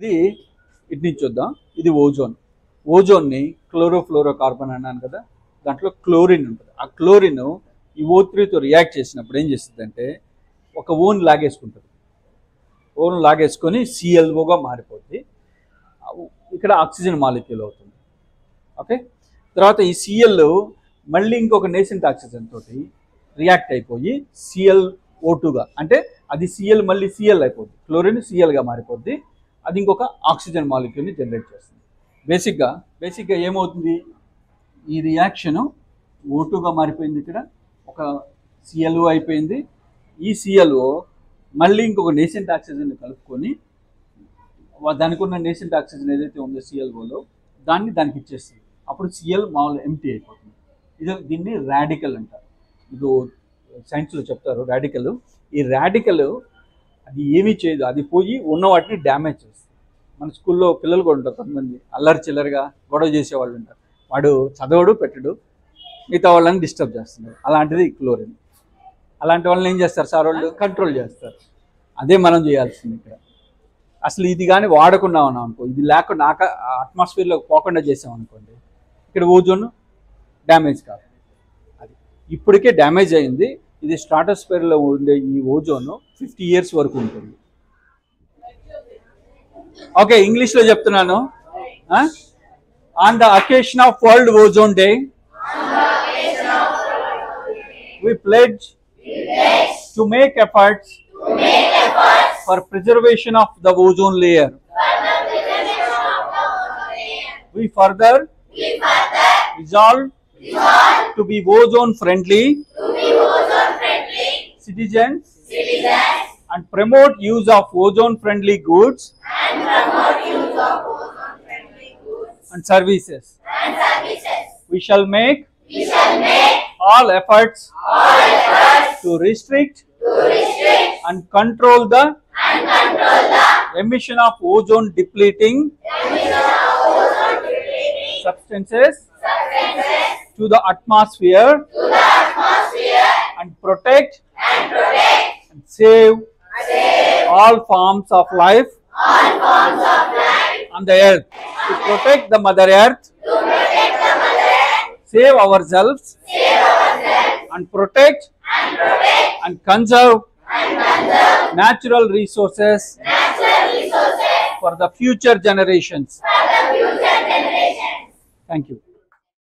ఇది ఇటు నుంచి చూద్దాం. ఇది ఓజోన్. ఓజోన్ని క్లోరోఫ్లోరోకార్బన్ అన్నాను కదా, దాంట్లో క్లోరిన్ ఉంటుంది. ఆ క్లోరిన్ ఈ O3తో రియాక్ట్ చేసినప్పుడు ఏం చేస్తుందంటే ఒక ఓన్ లాగేసుకుంటుంది. ఓన్ లాగేసుకొని ClOగా మారిపోద్ది. ఇక్కడ ఆక్సిజన్ మాలిక్యూల్ అవుతుంది. ఓకే, తర్వాత ఈ Cl మళ్ళీ ఇంకొక నేసెంట్ ఆక్సిజన్ తోటి రియాక్ట్ అయిపోయి ClO2గా, అంటే అది Cl మళ్ళీ Cl అయిపోద్ది, క్లోరిన్ Clగా మారిపోద్ది. అది ఇంకొక ఆక్సిజన్ మాలిక్యూల్ని జనరేట్ చేస్తుంది. బేసిక్గా ఏమవుతుంది, ఈ రియాక్షను O2గా మారిపోయింది, ఇక్కడ ఒక ClO అయిపోయింది. ఈ ClO మళ్ళీ ఇంకొక నేసెంట్ ఆక్సిజన్ని కలుపుకొని దానికి ఉన్న నేసెంట్ ఆక్సిజన్ ఏదైతే ఉందో ClOలో దానికి ఇచ్చేస్తుంది. అప్పుడు Cl మామూలు ఎంటీ అయిపోతుంది. దీన్ని రాడికల్ అంటారు. ఇది సైన్స్లో చెప్తారు రాడికల్. ఈ రాడికల్ అది ఏమీ చేయదు, అది పోయి ఉన్న వాటిని డ్యామేజ్ చేస్తుంది. మన స్కూల్లో పిల్లలు కూడా ఉంటారు, కొంతమంది అల్లరి చిల్లరగా గొడవ చేసేవాళ్ళు ఉంటారు. వాడు చదవడు పెట్టడు, మిగతా వాళ్ళని డిస్టర్బ్ చేస్తున్నారు. అలాంటిది క్లోరిన్. అలాంటి వాళ్ళని ఏం చేస్తారు సార్, వాళ్ళు కంట్రోల్ చేస్తారు. అదే మనం చేయాల్సింది ఇక్కడ. అసలు ఇది కానీ వాడకున్నాం అనుకో, ఇది లేకుండా అట్మాస్ఫియర్లోకి పోకుండా చేసామనుకోండి, ఇక్కడ ఓజోన్ డ్యామేజ్ కాదు. అది ఇప్పటికే డ్యామేజ్ అయింది. ఇది స్ట్రాటోస్ఫియర్లో ఉండే ఈ ఓజోన్ 50 years వరకు ఉంటుంది. ఓకే, ఇంగ్లీష్లో చెప్తున్నాను. On the occasion of world ozone day we pledge to make efforts for preservation of the ozone layer. We further resolve to be ozone friendly citizens and promote use of ozone friendly goods and services. We shall make all efforts to restrict and control the emission of ozone depleting substances to the atmosphere and protect and save all forms of life on the earth. To protect the Mother Earth, save ourselves and protect and conserve natural resources for the future generations. Thank you.